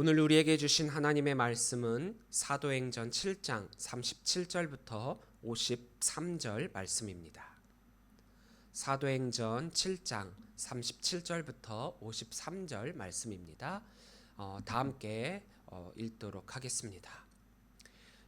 오늘 우리에게 주신 하나님의 말씀은 사도행전 7장 37절부터 53절 말씀입니다. 사도행전 7장 37절부터 53절 말씀입니다. 다 함께 읽도록 하겠습니다.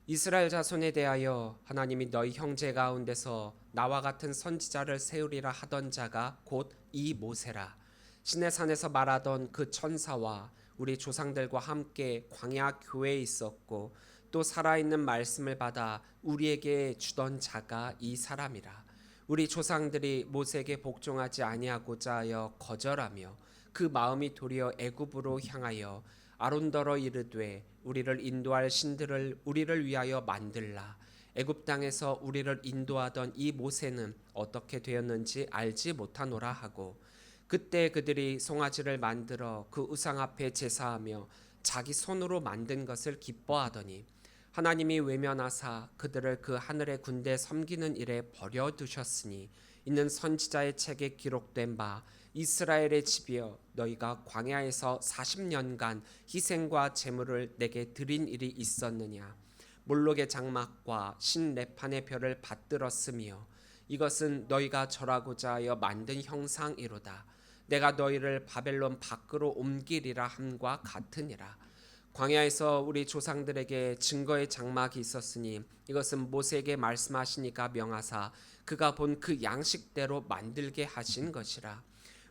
이스라엘 자손에 대하여 하나님이 너희 형제 가운데서 나와 같은 선지자를 세우리라 하던 자가 곧 이 모세라. 시내산에서 말하던 그 천사와 우리 조상들과 함께 광야 교회에 있었고 또 살아있는 말씀을 받아 우리에게 주던 자가 이 사람이라. 우리 조상들이 모세에게 복종하지 아니하고자 하여 거절하며 그 마음이 도리어 애굽으로 향하여 아론더러 이르되 우리를 인도할 신들을 우리를 위하여 만들라. 애굽 땅에서 우리를 인도하던 이 모세는 어떻게 되었는지 알지 못하노라 하고, 그때 그들이 송아지를 만들어 그 우상 앞에 제사하며 자기 손으로 만든 것을 기뻐하더니 하나님이 외면하사 그들을 그 하늘의 군대 섬기는 일에 버려두셨으니 이는 선지자의 책에 기록된 바 이스라엘의 집이여 너희가 광야에서 40년간 희생과 제물을 내게 드린 일이 있었느냐. 몰록의 장막과 신레판의 별을 받들었으며 이것은 너희가 절하고자 하여 만든 형상이로다. 내가 너희를 바벨론 밖으로 옮기리라 함과 같으니라. 광야에서 우리 조상들에게 증거의 장막이 있었으니 이것은 모세에게 말씀하시니까 명하사 그가 본 그 양식대로 만들게 하신 것이라.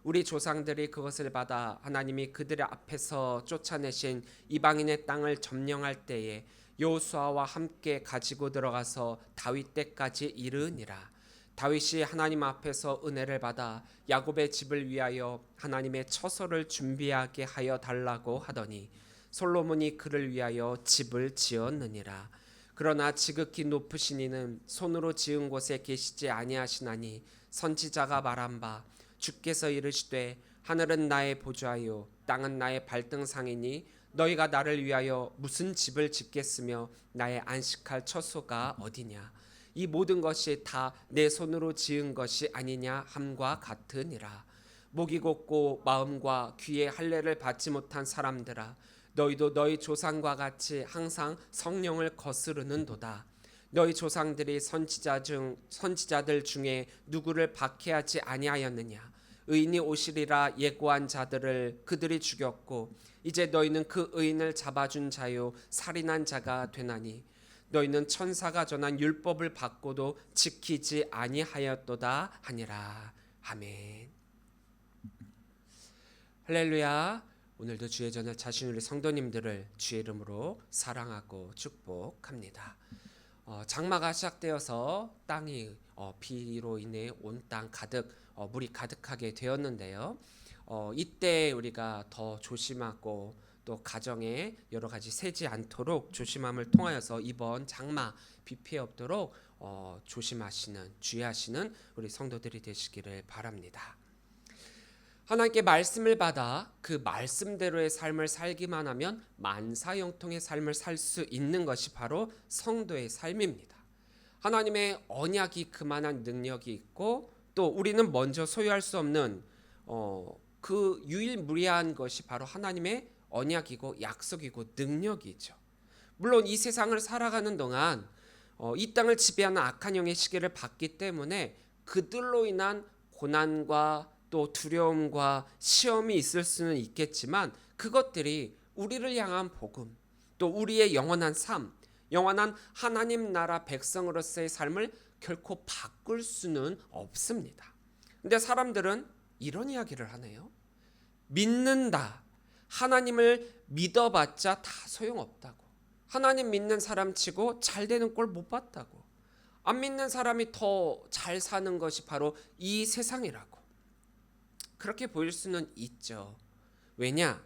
우리 조상들이 그것을 받아 하나님이 그들의 앞에서 쫓아내신 이방인의 땅을 점령할 때에 여호수아와 함께 가지고 들어가서 다윗 때까지 이르니라. 다윗이 하나님 앞에서 은혜를 받아 야곱의 집을 위하여 하나님의 처소를 준비하게 하여 달라고 하더니 솔로몬이 그를 위하여 집을 지었느니라. 그러나 지극히 높으신 이는 손으로 지은 곳에 계시지 아니하시나니 선지자가 말한 바 주께서 이르시되 하늘은 나의 보좌요 땅은 나의 발등상이니 너희가 나를 위하여 무슨 집을 짓겠으며 나의 안식할 처소가 어디냐. 이 모든 것이 다 내 손으로 지은 것이 아니냐 함과 같으니라. 목이 곧고 마음과 귀에 할례를 받지 못한 사람들아, 너희도 너희 조상과 같이 항상 성령을 거스르는도다. 너희 조상들이 선지자들 중에 누구를 박해하지 아니하였느냐. 의인이 오시리라 예고한 자들을 그들이 죽였고 이제 너희는 그 의인을 잡아준 자요 살인한 자가 되나니 너희는 천사가 전한 율법을 받고도 지키지 아니하였도다 하니라. 아멘. 할렐루야. 오늘도 주의 전에 자신 우리 성도님들을 주의 이름으로 사랑하고 축복합니다. 장마가 시작되어서 땅이 비로 인해 온 땅 가득 물이 가득하게 되었는데요. 이때 우리가 더 조심하고 또 가정에 여러 가지 새지 않도록 조심함을 통하여서 이번 장마 비 피해 없도록 조심하시는 주의하시는 우리 성도들이 되시기를 바랍니다. 하나님께 말씀을 받아 그 말씀대로의 삶을 살기만 하면 만사형통의 삶을 살 수 있는 것이 바로 성도의 삶입니다. 하나님의 언약이 그만한 능력이 있고 또 우리는 먼저 소유할 수 없는 그 유일무이한 것이 바로 하나님의 언약이고 약속이고 능력이죠. 물론 이 세상을 살아가는 동안 이 땅을 지배하는 악한 영의 시계를 받기 때문에 그들로 인한 고난과 또 두려움과 시험이 있을 수는 있겠지만 그것들이 우리를 향한 복음, 또 우리의 영원한 삶, 영원한 하나님 나라 백성으로서의 삶을 결코 바꿀 수는 없습니다. 근데 사람들은 이런 이야기를 하네요. 믿는다. 하나님을 믿어봤자 다 소용없다고. 하나님 믿는 사람 치고 잘 되는 꼴 못 봤다고. 안 믿는 사람이 더 잘 사는 것이 바로 이 세상이라고. 그렇게 보일 수는 있죠. 왜냐?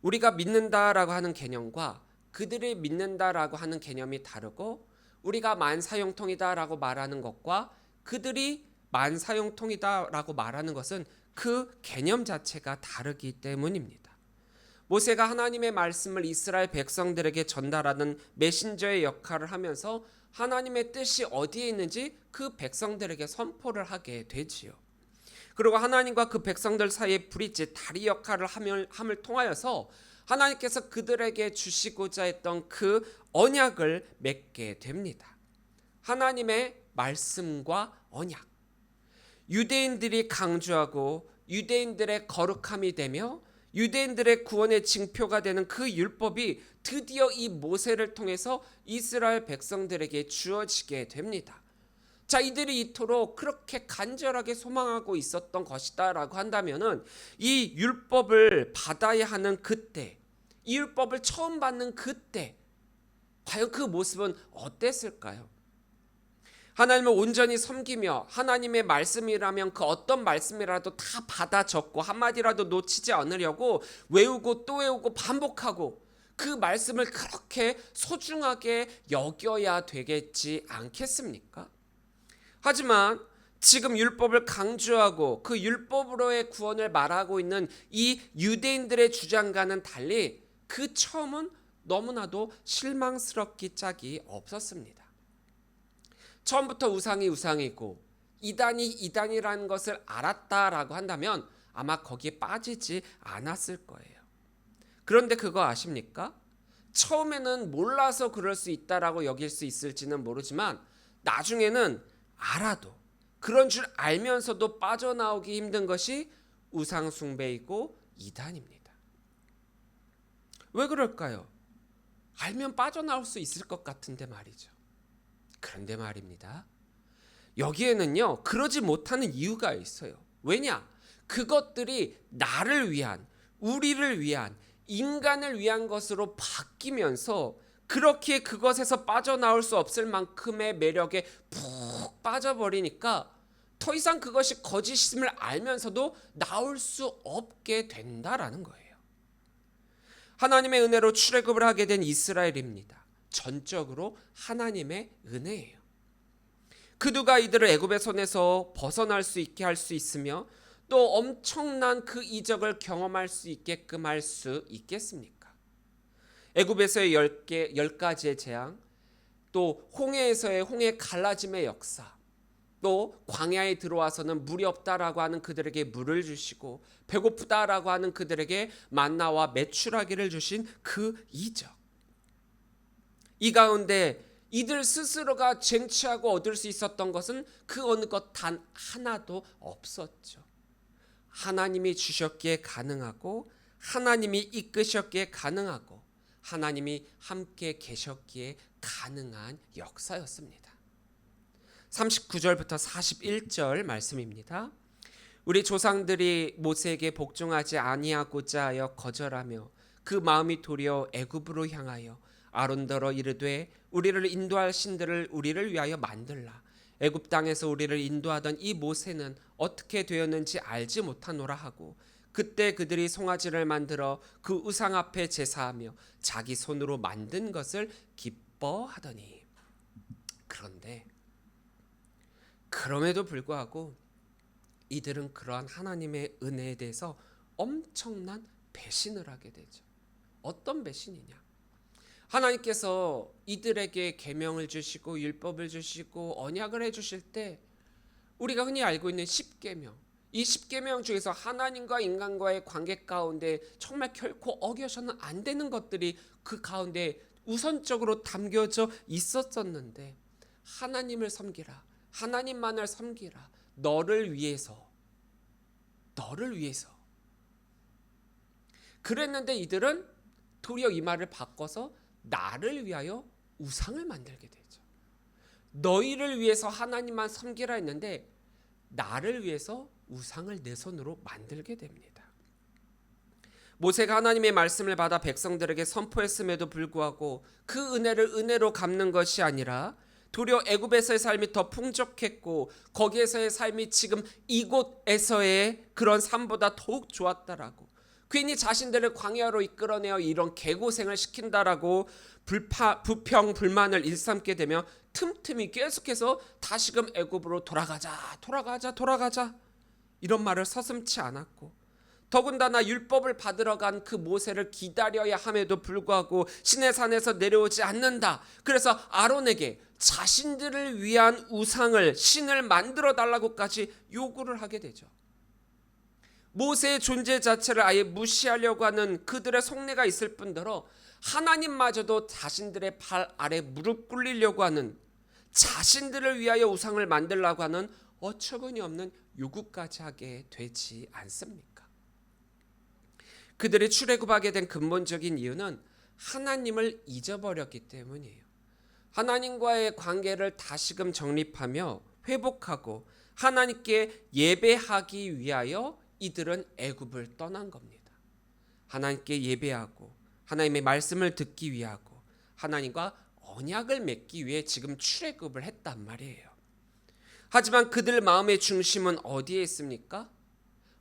우리가 믿는다라고 하는 개념과 그들이 믿는다라고 하는 개념이 다르고 우리가 만사형통이다라고 말하는 것과 그들이 만사형통이다라고 말하는 것은 그 개념 자체가 다르기 때문입니다. 모세가 하나님의 말씀을 이스라엘 백성들에게 전달하는 메신저의 역할을 하면서 하나님의 뜻이 어디에 있는지 그 백성들에게 선포를 하게 되지요. 그리고 하나님과 그 백성들 사이에 브릿지 다리 역할을 함을 통하여서 하나님께서 그들에게 주시고자 했던 그 언약을 맺게 됩니다. 하나님의 말씀과 언약. 유대인들이 강조하고 유대인들의 거룩함이 되며 유대인들의 구원의 징표가 되는 그 율법이 드디어 이 모세를 통해서 이스라엘 백성들에게 주어지게 됩니다. 자, 이들이 이토록 그렇게 간절하게 소망하고 있었던 것이다라고 한다면은 이 율법을 받아야 하는 그때, 이 율법을 처음 받는 그때 과연 그 모습은 어땠을까요? 하나님을 온전히 섬기며 하나님의 말씀이라면 그 어떤 말씀이라도 다 받아 적고 한마디라도 놓치지 않으려고 외우고 또 외우고 반복하고 그 말씀을 그렇게 소중하게 여겨야 되겠지 않겠습니까? 하지만 지금 율법을 강조하고 그 율법으로의 구원을 말하고 있는 이 유대인들의 주장과는 달리 그 처음은 너무나도 실망스럽기 짝이 없었습니다. 처음부터 우상이 우상이고 이단이 이단이라는 것을 알았다라고 한다면 아마 거기에 빠지지 않았을 거예요. 그런데 그거 아십니까? 처음에는 몰라서 그럴 수 있다라고 여길 수 있을지는 모르지만 나중에는 알아도 그런 줄 알면서도 빠져나오기 힘든 것이 우상 숭배이고 이단입니다. 왜 그럴까요? 알면 빠져나올 수 있을 것 같은데 말이죠. 그런데 말입니다. 여기에는요, 그러지 못하는 이유가 있어요. 왜냐? 그것들이 나를 위한, 우리를 위한, 인간을 위한 것으로 바뀌면서 그렇게 그것에서 빠져나올 수 없을 만큼의 매력에 푹 빠져버리니까 더 이상 그것이 거짓임을 알면서도 나올 수 없게 된다라는 거예요. 하나님의 은혜로 출애굽을 하게 된 이스라엘입니다. 전적으로 하나님의 은혜예요. 그 누가 이들을 애굽의 손에서 벗어날 수 있게 할 수 있으며 또 엄청난 그 이적을 경험할 수 있게끔 할 수 있겠습니까? 애굽에서의 10가지의 재앙, 또 홍해에서의 홍해 갈라짐의 역사, 또 광야에 들어와서는 물이 없다라고 하는 그들에게 물을 주시고 배고프다라고 하는 그들에게 만나와 메추라기를 주신 그 이적. 이 가운데 이들 스스로가 쟁취하고 얻을 수 있었던 것은 그 어느 것 단 하나도 없었죠. 하나님이 주셨기에 가능하고 하나님이 이끄셨기에 가능하고 하나님이 함께 계셨기에 가능한 역사였습니다. 39절부터 41절 말씀입니다. 우리 조상들이 모세에게 복종하지 아니하고자 하여 거절하며 그 마음이 도리어 애굽으로 향하여 아론더러 이르되 우리를 인도할 신들을 우리를 위하여 만들라. 애굽 땅에서 우리를 인도하던 이 모세는 어떻게 되었는지 알지 못하노라 하고 그때 그들이 송아지를 만들어 그 우상 앞에 제사하며 자기 손으로 만든 것을 기뻐하더니 그런데 그럼에도 불구하고 이들은 그러한 하나님의 은혜에 대해서 엄청난 배신을 하게 되죠. 어떤 배신이냐? 하나님께서 이들에게 계명을 주시고 율법을 주시고 언약을 해주실 때 우리가 흔히 알고 있는 10계명, 이 10계명 중에서 하나님과 인간과의 관계 가운데 정말 결코 어겨서는 안 되는 것들이 그 가운데 우선적으로 담겨져 있었었는데 하나님을 섬기라, 하나님만을 섬기라, 너를 위해서 그랬는데 이들은 도리어 이 말을 바꿔서 나를 위하여 우상을 만들게 되죠. 너희를 위해서 하나님만 섬기라 했는데 나를 위해서 우상을 내 손으로 만들게 됩니다. 모세가 하나님의 말씀을 받아 백성들에게 선포했음에도 불구하고 그 은혜를 은혜로 갚는 것이 아니라 도리어 애굽에서의 삶이 더 풍족했고 거기에서의 삶이 지금 이곳에서의 그런 삶보다 더욱 좋았다라고 괜히 자신들을 광야로 이끌어내어 이런 개고생을 시킨다라고 부평 불만을 일삼게 되면 틈틈이 계속해서 다시금 애굽으로 돌아가자 이런 말을 서슴지 않았고 더군다나 율법을 받으러 간 그 모세를 기다려야 함에도 불구하고 시내산에서 내려오지 않는다. 그래서 아론에게 자신들을 위한 우상을 신을 만들어 달라고까지 요구를 하게 되죠. 모세의 존재 자체를 아예 무시하려고 하는 그들의 속내가 있을 뿐더러 하나님마저도 자신들의 발 아래 무릎 꿇리려고 하는, 자신들을 위하여 우상을 만들려고 하는 어처구니 없는 요구까지 하게 되지 않습니까? 그들이 출애굽하게 된 근본적인 이유는 하나님을 잊어버렸기 때문이에요. 하나님과의 관계를 다시금 정립하며 회복하고 하나님께 예배하기 위하여 이들은 애굽을 떠난 겁니다. 하나님께 예배하고 하나님의 말씀을 듣기 위하고 하나님과 언약을 맺기 위해 지금 출애굽을 했단 말이에요. 하지만 그들 마음의 중심은 어디에 있습니까?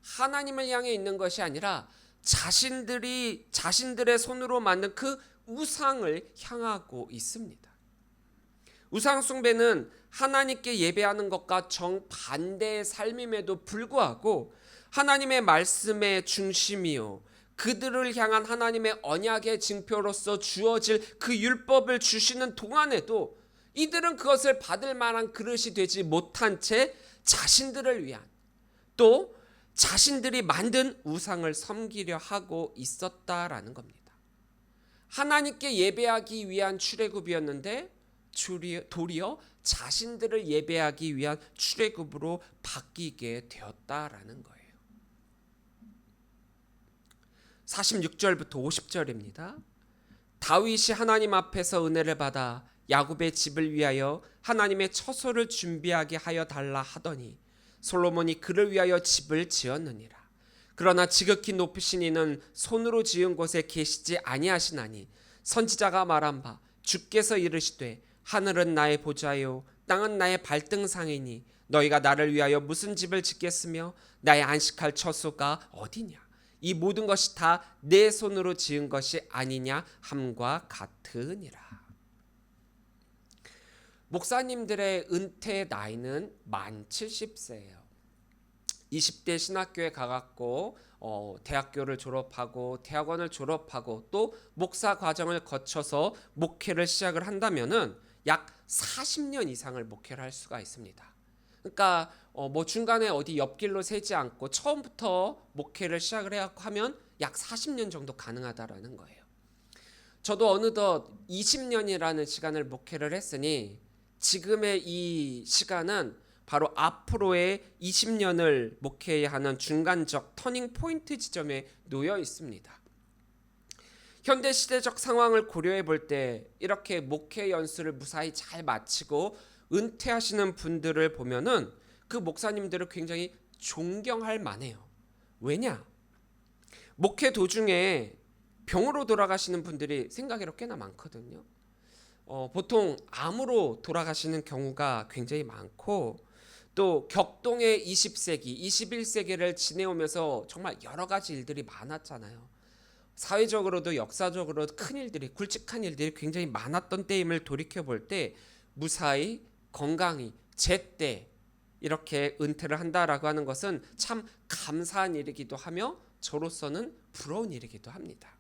하나님을 향해 있는 것이 아니라 자신들의 손으로 만든 그 우상을 향하고 있습니다. 우상 숭배는 하나님께 예배하는 것과 정반대의 삶임에도 불구하고 하나님의 말씀의 중심이요, 그들을 향한 하나님의 언약의 징표로서 주어질 그 율법을 주시는 동안에도 이들은 그것을 받을 만한 그릇이 되지 못한 채 자신들을 위한, 또 자신들이 만든 우상을 섬기려 하고 있었다라는 겁니다. 하나님께 예배하기 위한 출애굽이었는데 도리어 자신들을 예배하기 위한 출애굽으로 바뀌게 되었다라는 거예요. 46절부터 50절입니다. 다윗이 하나님 앞에서 은혜를 받아 야곱의 집을 위하여 하나님의 처소를 준비하게 하여 달라 하더니 솔로몬이 그를 위하여 집을 지었느니라. 그러나 지극히 높으신 이는 손으로 지은 곳에 계시지 아니하시나니 선지자가 말한 바 주께서 이르시되 하늘은 나의 보좌요 땅은 나의 발등상이니 너희가 나를 위하여 무슨 집을 짓겠으며 나의 안식할 처소가 어디냐. 이 모든 것이 다 내 손으로 지은 것이 아니냐 함과 같으니라. 목사님들의 은퇴 나이는 만 70세예요. 20대 신학교에 가갖고 대학교를 졸업하고 대학원을 졸업하고 또 목사 과정을 거쳐서 목회를 시작을 한다면은 약 40년 이상을 목회를 할 수가 있습니다. 그러니까 뭐 중간에 어디 옆길로 새지 않고 처음부터 목회를 시작을 해갖고 하면 약 40년 정도 가능하다라는 거예요. 저도 어느덧 20년이라는 시간을 목회를 했으니 지금의 이 시간은 바로 앞으로의 20년을 목회해야 하는 중간적 터닝 포인트 지점에 놓여 있습니다. 현대 시대적 상황을 고려해 볼 때 이렇게 목회 연수를 무사히 잘 마치고 은퇴하시는 분들을 보면은 그 목사님들을 굉장히 존경할 만해요. 왜냐? 목회 도중에 병으로 돌아가시는 분들이 생각외로 꽤나 많거든요. 보통 암으로 돌아가시는 경우가 굉장히 많고 또 격동의 20세기, 21세기를 지내오면서 정말 여러 가지 일들이 많았잖아요. 사회적으로도 역사적으로도 큰 일들이, 굵직한 일들이 굉장히 많았던 때임을 돌이켜볼 때 무사히 건강히 제때 이렇게 은퇴를 한다라고 하는 것은 참 감사한 일이기도 하며 저로서는 부러운 일이기도 합니다.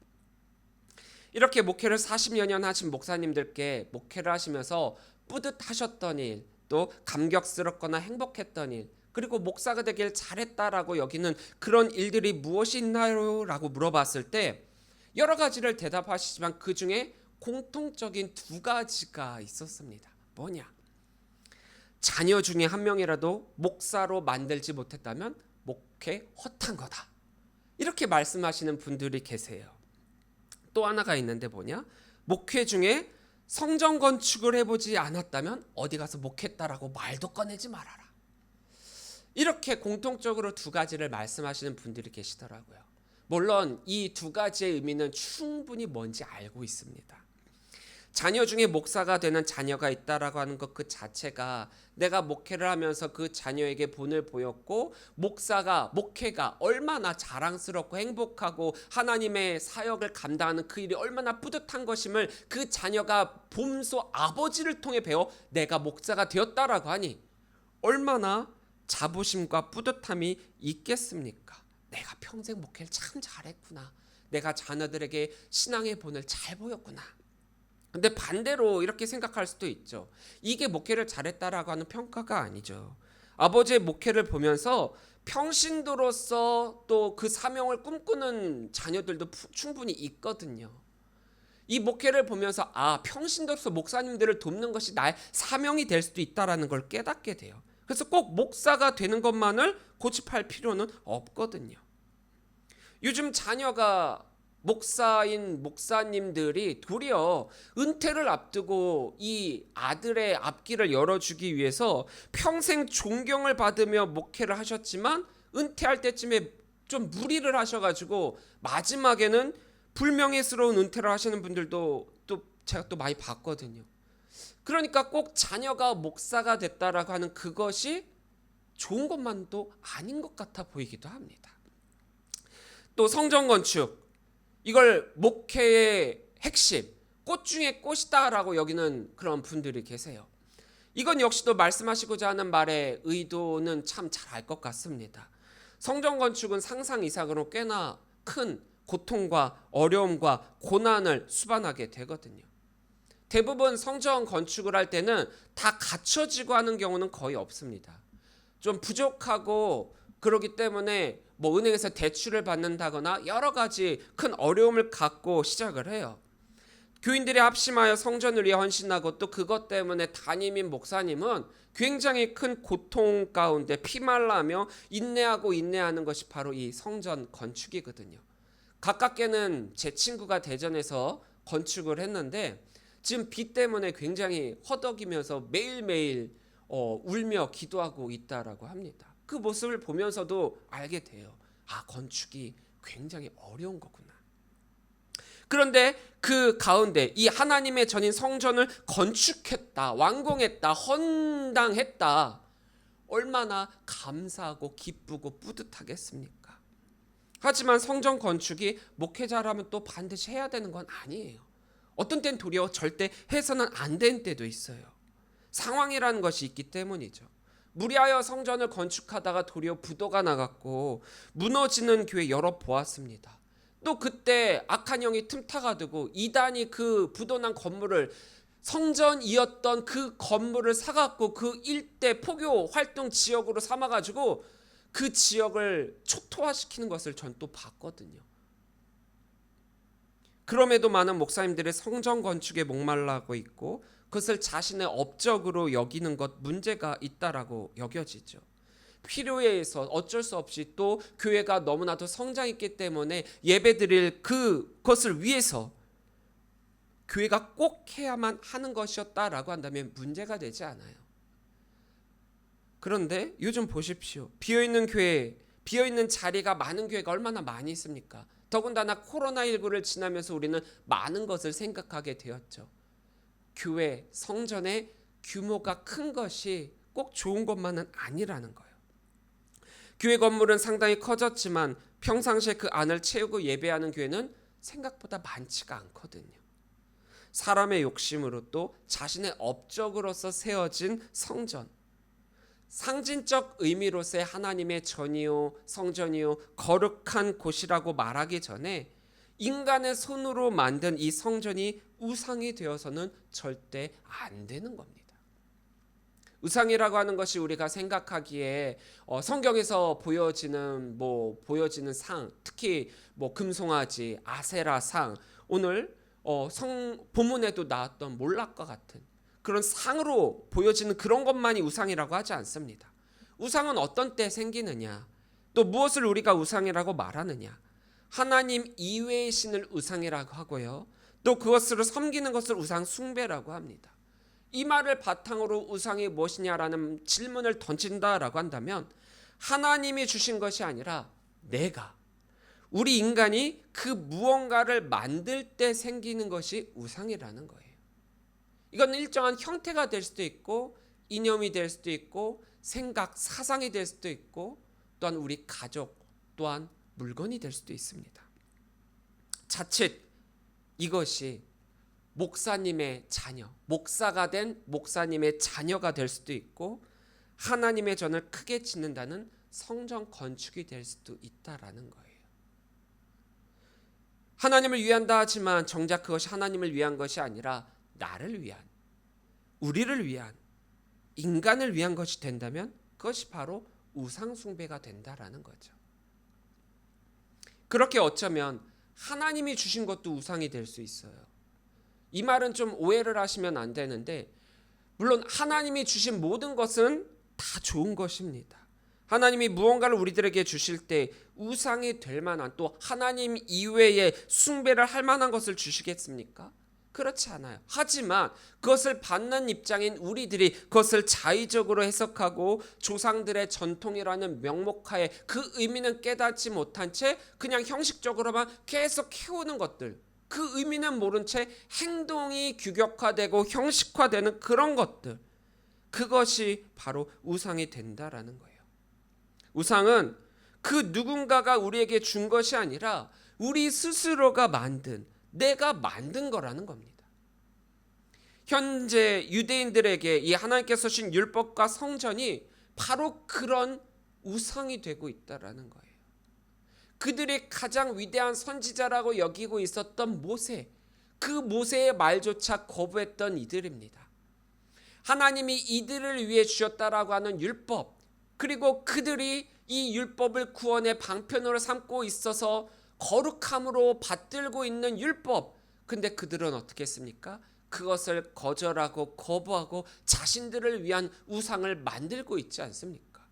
이렇게 목회를 40여 년 하신 목사님들께 목회를 하시면서 뿌듯하셨던 일, 또 감격스럽거나 행복했던 일, 그리고 목사가 되길 잘했다라고 여기는 그런 일들이 무엇이 있나요? 라고 물어봤을 때 여러 가지를 대답하시지만 그 중에 공통적인 두 가지가 있었습니다. 뭐냐? 자녀 중에 한 명이라도 목사로 만들지 못했다면 목회 헛한 거다. 이렇게 말씀하시는 분들이 계세요. 또 하나가 있는데 뭐냐? 목회 중에 성전 건축을 해보지 않았다면 어디 가서 목회했다라고 말도 꺼내지 말아라. 이렇게 공통적으로 두 가지를 말씀하시는 분들이 계시더라고요. 물론 이 두 가지의 의미는 충분히 뭔지 알고 있습니다. 자녀 중에 목사가 되는 자녀가 있다라고 하는 것 그 자체가 내가 목회를 하면서 그 자녀에게 본을 보였고 목회가 얼마나 자랑스럽고 행복하고 하나님의 사역을 감당하는 그 일이 얼마나 뿌듯한 것임을 그 자녀가 봄소 아버지를 통해 배워 내가 목사가 되었다라고 하니 얼마나 자부심과 뿌듯함이 있겠습니까? 내가 평생 목회를 참 잘했구나. 내가 자녀들에게 신앙의 본을 잘 보였구나. 근데 반대로 이렇게 생각할 수도 있죠. 이게 목회를 잘했다라고 하는 평가가 아니죠. 아버지의 목회를 보면서 평신도로서 또 그 사명을 꿈꾸는 자녀들도 충분히 있거든요. 이 목회를 보면서 평신도로서 목사님들을 돕는 것이 나의 사명이 될 수도 있다라는 걸 깨닫게 돼요. 그래서 꼭 목사가 되는 것만을 고집할 필요는 없거든요. 요즘 자녀가 목사인 목사님들이 도리어 은퇴를 앞두고 이 아들의 앞길을 열어주기 위해서 평생 존경을 받으며 목회를 하셨지만 은퇴할 때쯤에 좀 무리를 하셔가지고 마지막에는 불명예스러운 은퇴를 하시는 분들도 또 제가 또 많이 봤거든요. 그러니까 꼭 자녀가 목사가 됐다라고 하는 그것이 좋은 것만도 아닌 것 같아 보이기도 합니다. 또 성전 건축, 이걸 목회의 핵심, 꽃 중에 꽃이다라고 여기는 그런 분들이 계세요. 이건 역시도 말씀하시고자 하는 말의 의도는 참 잘 알 것 같습니다. 성전 건축은 상상 이상으로 꽤나 큰 고통과 어려움과 고난을 수반하게 되거든요. 대부분 성전 건축을 할 때는 다 갖춰지고 하는 경우는 거의 없습니다. 좀 부족하고 그러기 때문에 은행에서 대출을 받는다거나 여러 가지 큰 어려움을 갖고 시작을 해요. 교인들이 합심하여 성전을 위해 헌신하고 또 그것 때문에 담임인 목사님은 굉장히 큰 고통 가운데 피말라며 인내하는 것이 바로 이 성전 건축이거든요. 가깝게는 제 친구가 대전에서 건축을 했는데 지금 비 때문에 굉장히 허덕이면서 매일매일 울며 기도하고 있다라고 합니다. 그 모습을 보면서도 알게 돼요. 건축이 굉장히 어려운 거구나. 그런데 그 가운데 이 하나님의 전인 성전을 건축했다, 완공했다, 헌당했다. 얼마나 감사하고 기쁘고 뿌듯하겠습니까? 하지만 성전 건축이 목회자라면 또 반드시 해야 되는 건 아니에요. 어떤 때는 도리어 절대 해서는 안 되는 때도 있어요. 상황이라는 것이 있기 때문이죠. 무리하여 성전을 건축하다가 도리어 부도가 나갔고 무너지는 교회 여러 보았습니다. 또 그때 악한 영이 틈타가 되고 이단이 그 부도난 건물을 성전이었던 그 건물을 사갖고 그 일대 포교 활동 지역으로 삼아가지고 그 지역을 초토화시키는 것을 전 또 봤거든요. 그럼에도 많은 목사님들이 성전 건축에 목말라하고 있고 그것을 자신의 업적으로 여기는 것 문제가 있다라고 여겨지죠. 필요에 의해서 어쩔 수 없이 또 교회가 너무나도 성장했기 때문에 예배드릴 그것을 위해서 교회가 꼭 해야만 하는 것이었다라고 한다면 문제가 되지 않아요. 그런데 요즘 보십시오. 비어있는 교회, 비어있는 자리가 많은 교회가 얼마나 많이 있습니까? 더군다나 코로나19를 지나면서 우리는 많은 것을 생각하게 되었죠. 교회, 성전의 규모가 큰 것이 꼭 좋은 것만은 아니라는 거예요. 교회 건물은 상당히 커졌지만 평상시에 그 안을 채우고 예배하는 교회는 생각보다 많지가 않거든요. 사람의 욕심으로 또 자신의 업적으로서 세워진 성전, 상징적 의미로서의 하나님의 전이요 성전이요 거룩한 곳이라고 말하기 전에 인간의 손으로 만든 이 성전이 우상이 되어서는 절대 안 되는 겁니다. 우상이라고 하는 것이 우리가 생각하기에 성경에서 보여지는 상, 특히 금송아지, 아세라 상, 오늘 본문에도 나왔던 몰락과 같은 그런 상으로 보여지는 그런 것만이 우상이라고 하지 않습니다. 우상은 어떤 때 생기느냐? 또 무엇을 우리가 우상이라고 말하느냐? 하나님 이외의 신을 우상이라고 하고요. 또 그것으로 섬기는 것을 우상 숭배라고 합니다. 이 말을 바탕으로 우상이 무엇이냐라는 질문을 던진다라고 한다면 하나님이 주신 것이 아니라 우리 인간이 그 무언가를 만들 때 생기는 것이 우상이라는 거예요. 이건 일정한 형태가 될 수도 있고 이념이 될 수도 있고 생각, 사상이 될 수도 있고 또한 우리 가족 또한 물건이 될 수도 있습니다. 자칫 이것이 목사님의 자녀, 목사가 된 목사님의 자녀가 될 수도 있고 하나님의 전을 크게 짓는다는 성전 건축이 될 수도 있다라는 거예요. 하나님을 위한다 하지만 정작 그것이 하나님을 위한 것이 아니라 나를 위한, 우리를 위한, 인간을 위한 것이 된다면 그건 그것이 바로 우상 숭배가 된다라는 거죠. 그렇게 어쩌면 하나님이 주신 것도 우상이 될 수 있어요. 이 말은 좀 오해를 하시면 안 되는데, 물론 하나님이 주신 모든 것은 다 좋은 것입니다. 하나님이 무언가를 우리들에게 주실 때 우상이 될 만한, 또 하나님 이외에 숭배를 할 만한 것을 주시겠습니까? 그렇지 않아요. 하지만 그것을 받는 입장인 우리들이 그것을 자의적으로 해석하고 조상들의 전통이라는 명목하에 그 의미는 깨닫지 못한 채 그냥 형식적으로만 계속 해오는 것들, 그 의미는 모른 채 행동이 규격화되고 형식화되는 그런 것들, 그것이 바로 우상이 된다라는 거예요. 우상은 그 누군가가 우리에게 준 것이 아니라 우리 스스로가 만든, 내가 만든 거라는 겁니다. 현재 유대인들에게 이 하나님께서 주신 율법과 성전이 바로 그런 우상이 되고 있다라는 거예요. 그들이 가장 위대한 선지자라고 여기고 있었던 모세, 그 모세의 말조차 거부했던 이들입니다. 하나님이 이들을 위해 주셨다라고 하는 율법, 그리고 그들이 이 율법을 구원의 방편으로 삼고 있어서 거룩함으로 받들고 있는 율법, 근데 그들은 어떻게 했습니까? 그것을 거절하고 거부하고 자신들을 위한 우상을 만들고 있지 않습니까?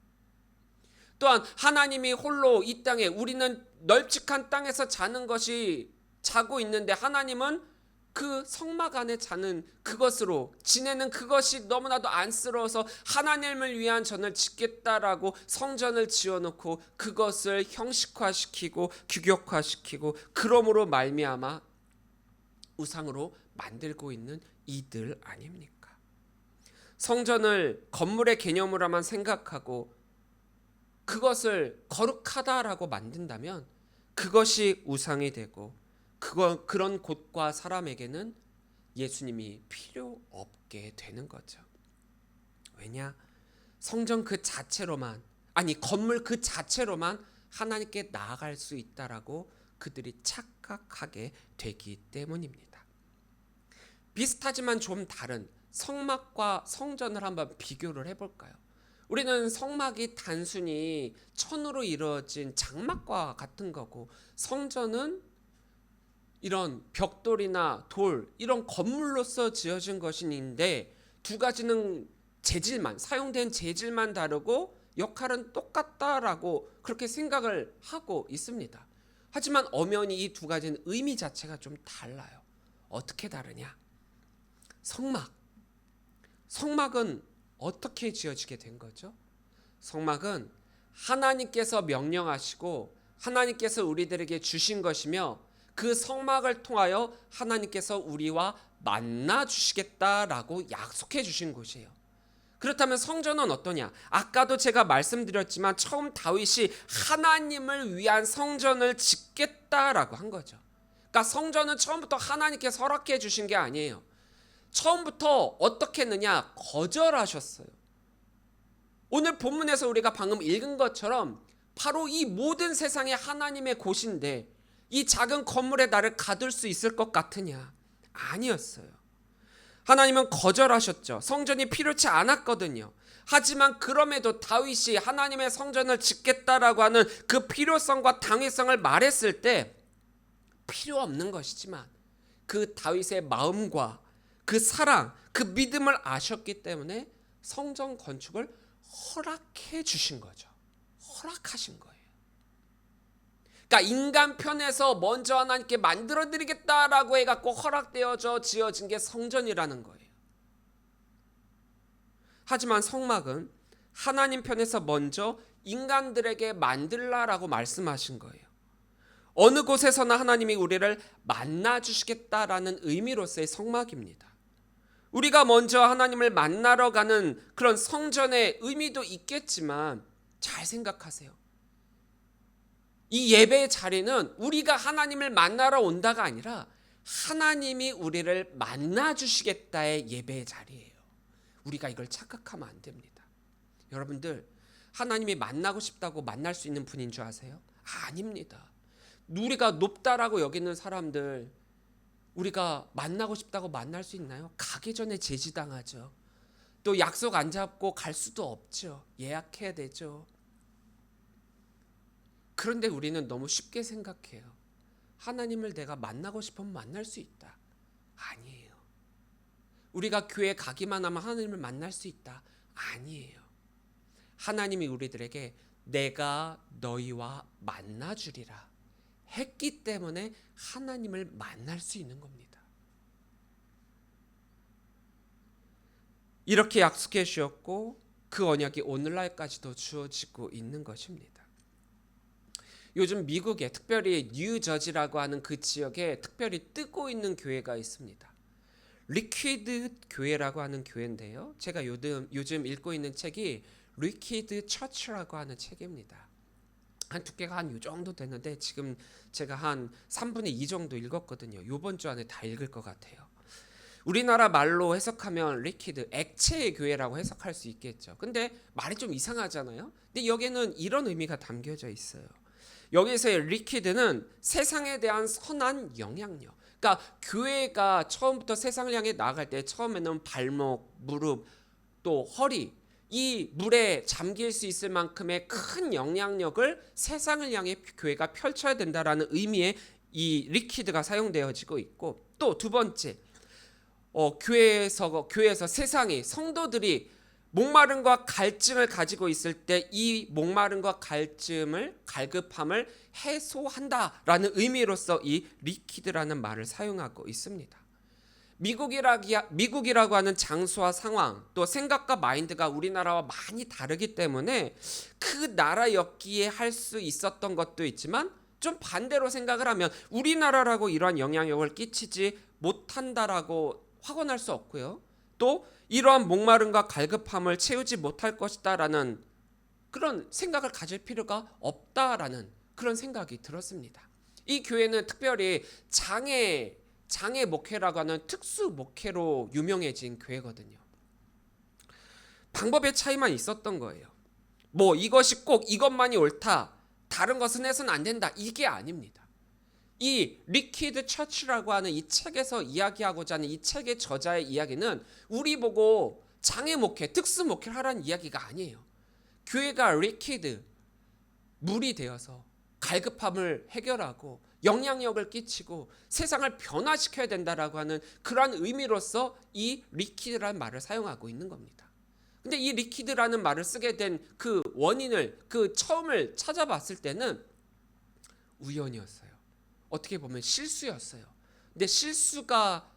또한 하나님이 홀로 이 땅에, 우리는 널찍한 땅에서 자고 있는데 하나님은 그 성막 안에 자는 그것으로 지내는 그것이 너무나도 안쓰러워서 하나님을 위한 전을 짓겠다라고 성전을 지어놓고 그것을 형식화시키고 규격화시키고 그러므로 말미암아 우상으로 만들고 있는 이들 아닙니까? 성전을 건물의 개념으로만 생각하고 그것을 거룩하다라고 만든다면 그것이 우상이 되고 그런 곳과 사람에게는 예수님이 필요 없게 되는 거죠. 왜냐? 성전 그 자체로만, 아니 건물 그 자체로만 하나님께 나아갈 수 있다라고 그들이 착각하게 되기 때문입니다. 비슷하지만 좀 다른 성막과 성전을 한번 비교를 해볼까요? 우리는 성막이 단순히 천으로 이루어진 장막과 같은 거고, 성전은 이런 벽돌이나 돌, 이런 건물로서 지어진 것인데 두 가지는 사용된 재질만 다르고 역할은 똑같다라고 그렇게 생각을 하고 있습니다. 하지만 엄연히 이 두 가지는 의미 자체가 좀 달라요. 어떻게 다르냐? 성막은 어떻게 지어지게 된 거죠? 성막은 하나님께서 명령하시고 하나님께서 우리들에게 주신 것이며, 그 성막을 통하여 하나님께서 우리와 만나 주시겠다라고 약속해 주신 곳이에요. 그렇다면 성전은 어떠냐? 아까도 제가 말씀드렸지만 처음 다윗이 하나님을 위한 성전을 짓겠다라고 한 거죠. 그러니까 성전은 처음부터 하나님께서 허락해 주신 게 아니에요. 처음부터 어떻게 했느냐? 거절하셨어요. 오늘 본문에서 우리가 방금 읽은 것처럼 바로 이 모든 세상이 하나님의 곳인데 이 작은 건물에 나를 가둘 수 있을 것 같으냐? 아니었어요. 하나님은 거절하셨죠. 성전이 필요치 않았거든요. 하지만 그럼에도 다윗이 하나님의 성전을 짓겠다라고 하는 그 필요성과 당위성을 말했을 때 필요 없는 것이지만 그 다윗의 마음과 그 사랑, 그 믿음을 아셨기 때문에 성전 건축을 허락해 주신 거죠. 허락하신 거예요. 그러니까 인간 편에서 먼저 하나님께 만들어 드리겠다라고 해갖고 허락되어져 지어진 게 성전이라는 거예요. 하지만 성막은 하나님 편에서 먼저 인간들에게 만들라라고 말씀하신 거예요. 어느 곳에서나 하나님이 우리를 만나 주시겠다라는 의미로서의 성막입니다. 우리가 먼저 하나님을 만나러 가는 그런 성전의 의미도 있겠지만 잘 생각하세요. 이 예배의 자리는 우리가 하나님을 만나러 온다가 아니라 하나님이 우리를 만나 주시겠다의 예배의 자리예요. 우리가 이걸 착각하면 안 됩니다. 여러분들, 하나님이 만나고 싶다고 만날 수 있는 분인 줄 아세요? 아닙니다. 우리가 높다라고 여기는 사람들, 우리가 만나고 싶다고 만날 수 있나요? 가기 전에 제지당하죠. 또 약속 안 잡고 갈 수도 없죠. 예약해야 되죠. 그런데 우리는 너무 쉽게 생각해요. 하나님을 내가 만나고 싶으면 만날 수 있다. 아니에요. 우리가 교회 가기만 하면 하나님을 만날 수 있다. 아니에요. 하나님이 우리들에게 내가 너희와 만나주리라 했기 때문에 하나님을 만날 수 있는 겁니다. 이렇게 약속해 주셨고 그 언약이 오늘날까지도 주어지고 있는 것입니다. 요즘 미국에 특별히 뉴저지라고 하는 그 지역에 특별히 뜨고 있는 교회가 있습니다. 리퀴드 교회라고 하는 교회인데요. 제가 요즘 읽고 있는 책이 리퀴드 처치라고 하는 책입니다. 한 두께가 한 요 정도 됐는데 지금 제가 한 3분의 2 정도 읽었거든요. 이번 주 안에 다 읽을 것 같아요. 우리나라 말로 해석하면 리퀴드, 액체의 교회라고 해석할 수 있겠죠. 근데 말이 좀 이상하잖아요. 근데 여기에는 이런 의미가 담겨져 있어요. 여기서의 리퀴드는 세상에 대한 선한 영향력. 그러니까 교회가 처음부터 세상을 향해 나아갈 때 처음에는 발목, 무릎, 또 허리 이 물에 잠길 수 있을 만큼의 큰 영향력을 세상을 향해 교회가 펼쳐야 된다라는 의미의 이 리퀴드가 사용되어지고 있고 또 두 번째 교회에서 세상이 성도들이 목마름과 갈증을 가지고 있을 때 이 목마름과 갈급함을 해소한다라는 의미로서 이 리퀴드라는 말을 사용하고 있습니다. 미국이라고 하는 장소와 상황 또 생각과 마인드가 우리나라와 많이 다르기 때문에 그 나라였기에 할 수 있었던 것도 있지만 좀 반대로 생각을 하면 우리나라라고 이러한 영향력을 끼치지 못한다라고 확언할 수 없고요. 또 이러한 목마름과 갈급함을 채우지 못할 것이다라는 그런 생각을 가질 필요가 없다라는 그런 생각이 들었습니다. 이 교회는 특별히 장애 목회라고 하는 특수 목회로 유명해진 교회거든요. 방법의 차이만 있었던 거예요. 뭐 이것이 꼭 이것만이 옳다, 다른 것은 해서는 안 된다 이게 아닙니다. 이 리퀴드 처치라고 하는 이 책에서 이야기하고자 하는 이 책의 저자의 이야기는 우리 보고 장애 목회, 특수 목회를 하라는 이야기가 아니에요. 교회가 리퀴드, 물이 되어서 갈급함을 해결하고 영향력을 끼치고 세상을 변화시켜야 된다라고 하는 그러한 의미로서 이 리퀴드라는 말을 사용하고 있는 겁니다. 근데 이 리퀴드라는 말을 쓰게 된 그 원인을 그 처음을 찾아봤을 때는 우연이었어요. 어떻게 보면 실수였어요. 근데 실수가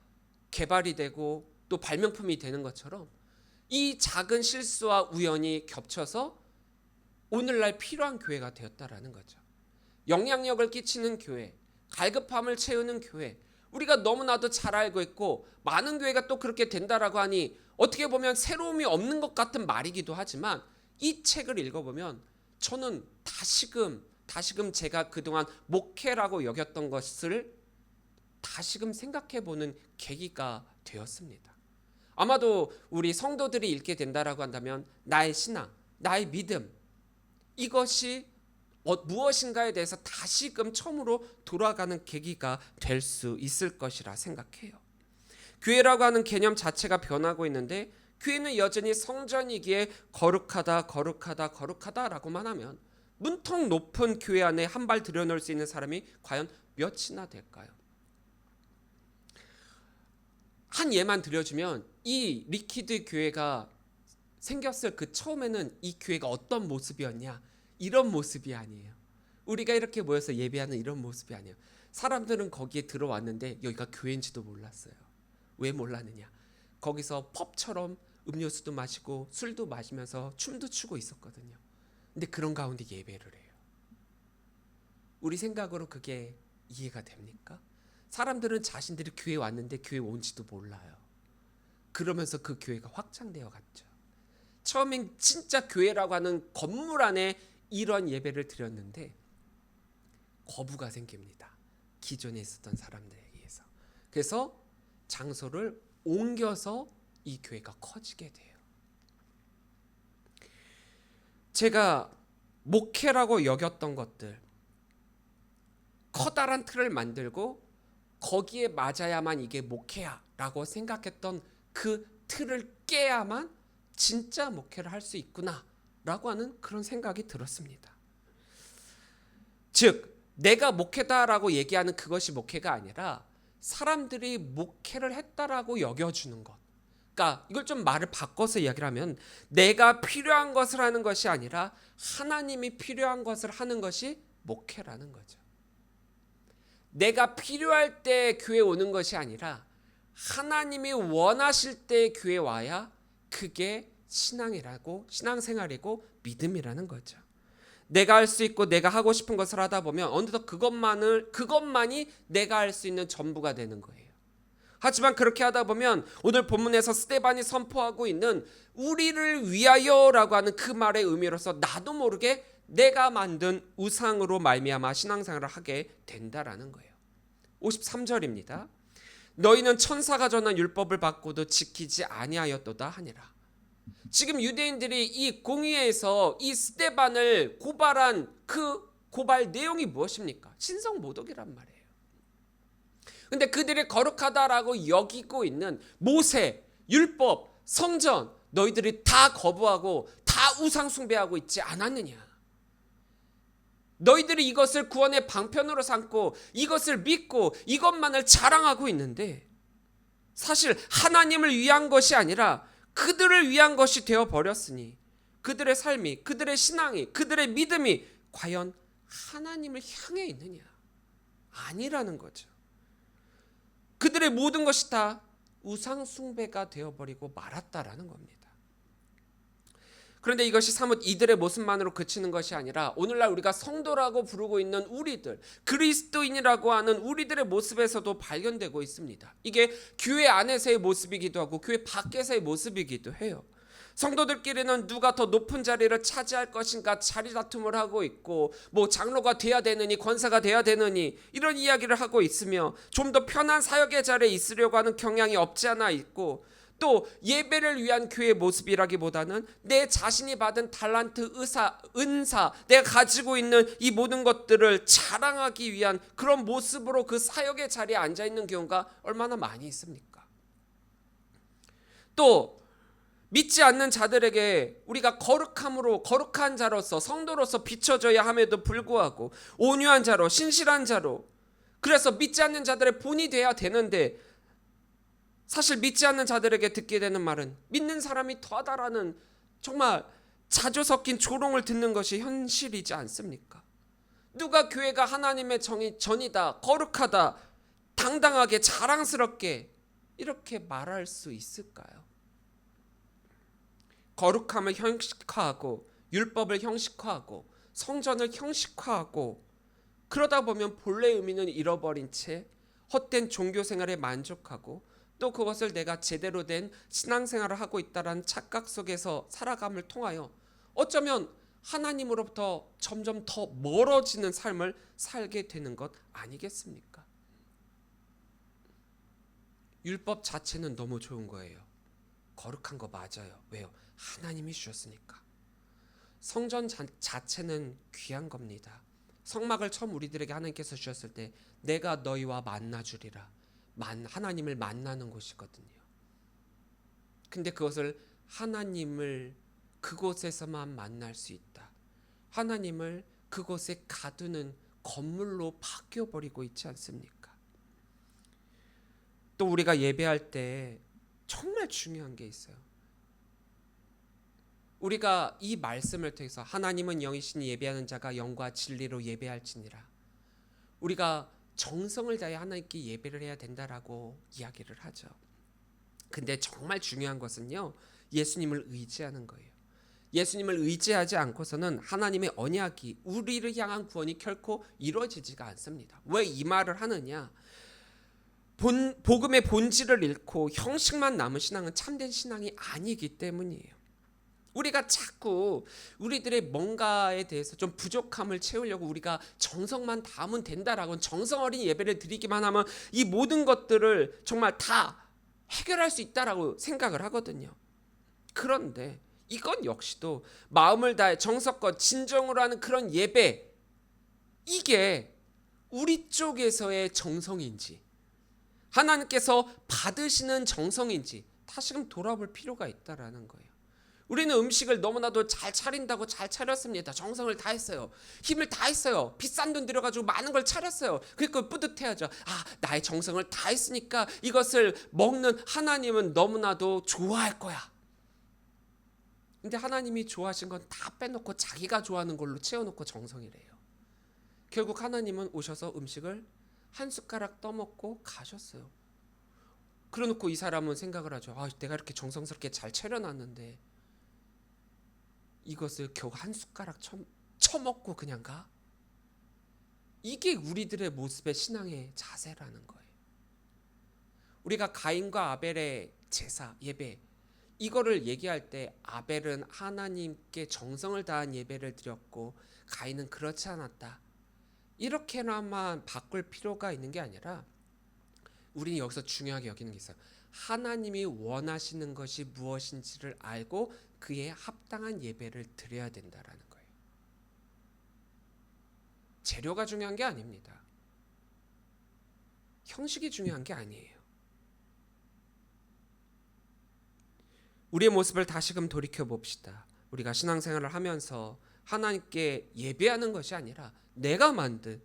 개발이 되고 또 발명품이 되는 것처럼 이 작은 실수와 우연이 겹쳐서 오늘날 필요한 교회가 되었다라는 거죠. 영향력을 끼치는 교회, 갈급함을 채우는 교회. 우리가 너무나도 잘 알고 있고 많은 교회가 또 그렇게 된다라고 하니 어떻게 보면 새로움이 없는 것 같은 말이기도 하지만 이 책을 읽어보면 저는 다시금 제가 그동안 목회라고 여겼던 것을 다시금 생각해보는 계기가 되었습니다. 아마도 우리 성도들이 읽게 된다라고 한다면 나의 신앙, 나의 믿음 이것이 무엇인가에 대해서 다시금 처음으로 돌아가는 계기가 될 수 있을 것이라 생각해요. 교회라고 하는 개념 자체가 변하고 있는데 교회는 여전히 성전이기에 거룩하다라고만 하면 문턱 높은 교회 안에 한 발 들여놓을 수 있는 사람이 과연 몇이나 될까요? 한 예만 들려주면 이 리퀴드 교회가 생겼을 그 처음에는 이 교회가 어떤 모습이었냐? 이런 모습이 아니에요. 우리가 이렇게 모여서 예배하는 이런 모습이 아니에요. 사람들은 거기에 들어왔는데 여기가 교회인지도 몰랐어요. 왜 몰랐느냐? 거기서 펍처럼 음료수도 마시고 술도 마시면서 춤도 추고 있었거든요. 근데 그런 가운데 예배를 해요. 우리 생각으로 그게 이해가 됩니까? 사람들은 자신들이 교회에 왔는데 교회 온지도 몰라요. 그러면서 그 교회가 확장되어 갔죠. 처음엔 진짜 교회라고 하는 건물 안에 이런 예배를 드렸는데 거부가 생깁니다. 기존에 있었던 사람들에 의해서. 그래서 장소를 옮겨서 이 교회가 커지게 돼요. 제가 목회라고 여겼던 것들 커다란 틀을 만들고 거기에 맞아야만 이게 목회야 라고 생각했던 그 틀을 깨야만 진짜 목회를 할 수 있구나라고 하는 그런 생각이 들었습니다. 즉 내가 목회다라고 얘기하는 그것이 목회가 아니라 사람들이 목회를 했다라고 여겨주는 것. 그러니까 이걸 좀 말을 바꿔서 이야기를 하면 내가 필요한 것을 하는 것이 아니라 하나님이 필요한 것을 하는 것이 목회라는 거죠. 내가 필요할 때 교회 오는 것이 아니라 하나님이 원하실 때 교회 와야 그게 신앙생활이고 믿음이라는 거죠. 내가 할 수 있고 내가 하고 싶은 것을 하다 보면 어느덧 그것만이 내가 할 수 있는 전부가 되는 거예요. 하지만 그렇게 하다 보면 오늘 본문에서 스데반이 선포하고 있는 우리를 위하여라고 하는 그 말의 의미로서 나도 모르게 내가 만든 우상으로 말미암아 신앙생활을 하게 된다라는 거예요. 53절입니다. 너희는 천사가 전한 율법을 받고도 지키지 아니하였도다 하니라. 지금 유대인들이 이 공의회에서 이 스데반을 고발한 그 고발 내용이 무엇입니까? 신성 모독이란 말이에요. 근데 그들이 거룩하다라고 여기고 있는 모세, 율법, 성전 너희들이 다 거부하고 다 우상 숭배하고 있지 않았느냐? 너희들이 이것을 구원의 방편으로 삼고 이것을 믿고 이것만을 자랑하고 있는데 사실 하나님을 위한 것이 아니라 그들을 위한 것이 되어버렸으니 그들의 삶이, 그들의 신앙이, 그들의 믿음이 과연 하나님을 향해 있느냐? 아니라는 거죠. 그들의 모든 것이 다 우상 숭배가 되어버리고 말았다라는 겁니다. 그런데 이것이 사뭇 이들의 모습만으로 그치는 것이 아니라 오늘날 우리가 성도라고 부르고 있는 우리들, 그리스도인이라고 하는 우리들의 모습에서도 발견되고 있습니다. 이게 교회 안에서의 모습이기도 하고 교회 밖에서의 모습이기도 해요. 성도들끼리는 누가 더 높은 자리를 차지할 것인가 자리 다툼을 하고 있고 뭐 장로가 돼야 되느니 권사가 돼야 되느니 이런 이야기를 하고 있으며 좀 더 편한 사역의 자리에 있으려고 하는 경향이 없지 않아 있고 또 예배를 위한 교회의 모습이라기보다는 내 자신이 받은 달란트, 은사, 내가 가지고 있는 이 모든 것들을 자랑하기 위한 그런 모습으로 그 사역의 자리에 앉아있는 경우가 얼마나 많이 있습니까? 또 믿지 않는 자들에게 우리가 거룩한 자로서 성도로서 비춰져야 함에도 불구하고 온유한 자로 신실한 자로 그래서 믿지 않는 자들의 본이 돼야 되는데 사실 믿지 않는 자들에게 듣게 되는 말은 믿는 사람이 더하다라는 정말 자주 섞인 조롱을 듣는 것이 현실이지 않습니까? 누가 교회가 하나님의 전이다, 거룩하다, 당당하게 자랑스럽게 이렇게 말할 수 있을까요? 거룩함을 형식화하고 율법을 형식화하고 성전을 형식화하고 그러다 보면 본래 의미는 잃어버린 채 헛된 종교생활에 만족하고 또 그것을 내가 제대로 된 신앙생활을 하고 있다는 착각 속에서 살아감을 통하여 어쩌면 하나님으로부터 점점 더 멀어지는 삶을 살게 되는 것 아니겠습니까? 율법 자체는 너무 좋은 거예요. 거룩한 거 맞아요. 왜요? 하나님이 주셨으니까. 성전 자체는 귀한 겁니다. 성막을 처음 우리들에게 하나님께서 주셨을 때 내가 너희와 만나 주리라. 하나님을 만나는 곳이거든요. 근데 그것을 하나님을 그곳에서만 만날 수 있다. 하나님을 그곳에 가두는 건물로 바뀌어버리고 있지 않습니까? 또 우리가 예배할 때 정말 중요한 게 있어요. 우리가 이 말씀을 통해서 하나님은 영이시니 예배하는 자가 영과 진리로 예배할지니라. 우리가 정성을 다해 하나님께 예배를 해야 된다라고 이야기를 하죠. 근데 정말 중요한 것은요. 예수님을 의지하는 거예요. 예수님을 의지하지 않고서는 하나님의 언약이 우리를 향한 구원이 결코 이루어지지가 않습니다. 왜 이 말을 하느냐? 복음의 본질을 잃고 형식만 남은 신앙은 참된 신앙이 아니기 때문이에요. 우리가 자꾸 우리들의 뭔가에 대해서 좀 부족함을 채우려고 우리가 정성만 다하면 된다라고 정성 어린 예배를 드리기만 하면 이 모든 것들을 정말 다 해결할 수 있다라고 생각을 하거든요. 그런데 이건 역시도 마음을 다해 정성껏 진정으로 하는 그런 예배, 이게 우리 쪽에서의 정성인지 하나님께서 받으시는 정성인지 다시금 돌아볼 필요가 있다라는 거예요. 우리는 음식을 너무나도 잘 차린다고 잘 차렸습니다. 정성을 다했어요. 힘을 다했어요. 비싼 돈 들여가지고 많은 걸 차렸어요. 그러니까 뿌듯해야죠. 아, 나의 정성을 다했으니까 이것을 먹는 하나님은 너무나도 좋아할 거야. 근데 하나님이 좋아하신 건 다 빼놓고 자기가 좋아하는 걸로 채워놓고 정성이래요. 결국 하나님은 오셔서 음식을 한 숟가락 떠먹고 가셨어요. 그러놓고 이 사람은 생각을 하죠. 아, 내가 이렇게 정성스럽게 잘 차려놨는데 이것을 겨우 한 숟가락 처먹고 그냥 가? 이게 우리들의 모습의 신앙의 자세라는 거예요. 우리가 가인과 아벨의 제사, 예배, 이거를 얘기할 때 아벨은 하나님께 정성을 다한 예배를 드렸고 가인은 그렇지 않았다. 이렇게나만 바꿀 필요가 있는 게 아니라 우리는 여기서 중요하게 여기는 게 있어요. 하나님이 원하시는 것이 무엇인지를 알고 그에 합당한 예배를 드려야 된다라는 거예요. 재료가 중요한 게 아닙니다. 형식이 중요한 게 아니에요. 우리의 모습을 다시금 돌이켜 봅시다. 우리가 신앙생활을 하면서 하나님께 예배하는 것이 아니라 내가 만든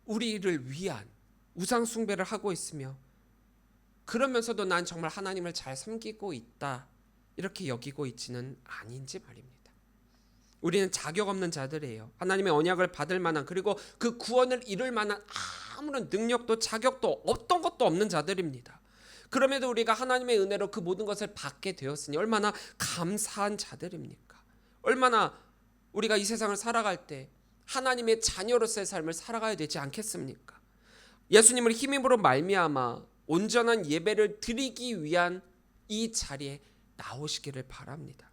우리를 위한 우상 숭배를 하고 있으며 그러면서도 난 정말 하나님을 잘 섬기고 있다 이렇게 여기고 있지는 아닌지 말입니다. 우리는 자격 없는 자들이에요. 하나님의 언약을 받을 만한 그리고 그 구원을 이룰 만한 아무런 능력도 자격도 어떤 것도 없는 자들입니다. 그럼에도 우리가 하나님의 은혜로 그 모든 것을 받게 되었으니 얼마나 감사한 자들입니까? 얼마나 우리가 이 세상을 살아갈 때 하나님의 자녀로서의 삶을 살아가야 되지 않겠습니까? 예수님을 힘입으로 말미암아 온전한 예배를 드리기 위한 이 자리에 나오시기를 바랍니다.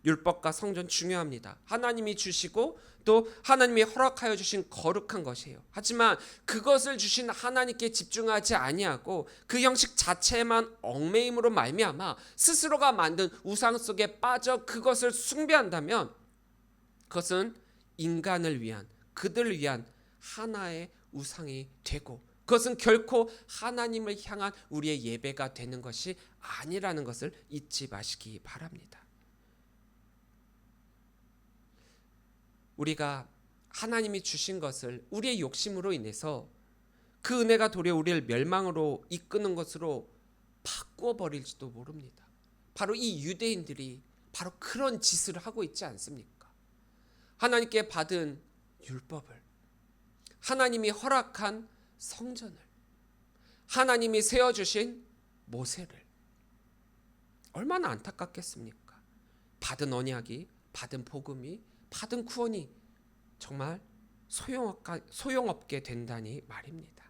율법과 성전 중요합니다. 하나님이 주시고 또 하나님이 허락하여 주신 거룩한 것이에요. 하지만 그것을 주신 하나님께 집중하지 아니하고 그 형식 자체에만 얽매임으로 말미암아 스스로가 만든 우상 속에 빠져 그것을 숭배한다면 그것은 인간을 위한 그들을 위한 하나의 우상이 되고 그것은 결코 하나님을 향한 우리의 예배가 되는 것이 아니라는 것을 잊지 마시기 바랍니다. 우리가 하나님이 주신 것을 우리의 욕심으로 인해서 그 은혜가 도리어 우리를 멸망으로 이끄는 것으로 바꾸어 버릴지도 모릅니다. 바로 이 유대인들이 바로 그런 짓을 하고 있지 않습니까? 하나님께 받은 율법을, 하나님이 허락한 성전을, 하나님이 세워주신 모세를 얼마나 안타깝겠습니까? 받은 언약이, 받은 복음이, 받은 구원이 정말 소용없게 된다니 말입니다.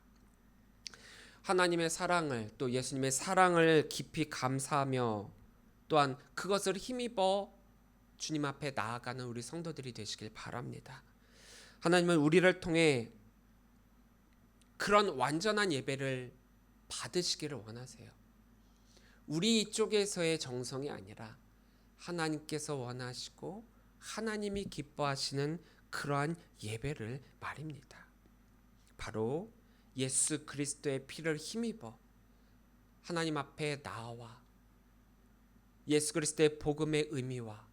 하나님의 사랑을 또 예수님의 사랑을 깊이 감사하며 또한 그것을 힘입어 주님 앞에 나아가는 우리 성도들이 되시길 바랍니다. 하나님은 우리를 통해 그런 완전한 예배를 받으시기를 원하세요. 우리 쪽에서의 정성이 아니라 하나님께서 원하시고 하나님이 기뻐하시는 그러한 예배를 말입니다. 바로 예수 그리스도의 피를 힘입어 하나님 앞에 나와 예수 그리스도의 복음의 의미와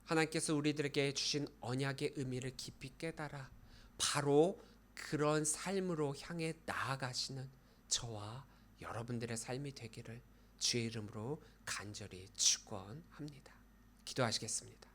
하나님께서 우리들에게 주신 언약의 의미를 깊이 깨달아 바로 그런 삶으로 향해 나아가시는 저와 여러분들의 삶이 되기를 주의 이름으로 간절히 축원합니다. 기도하시겠습니다.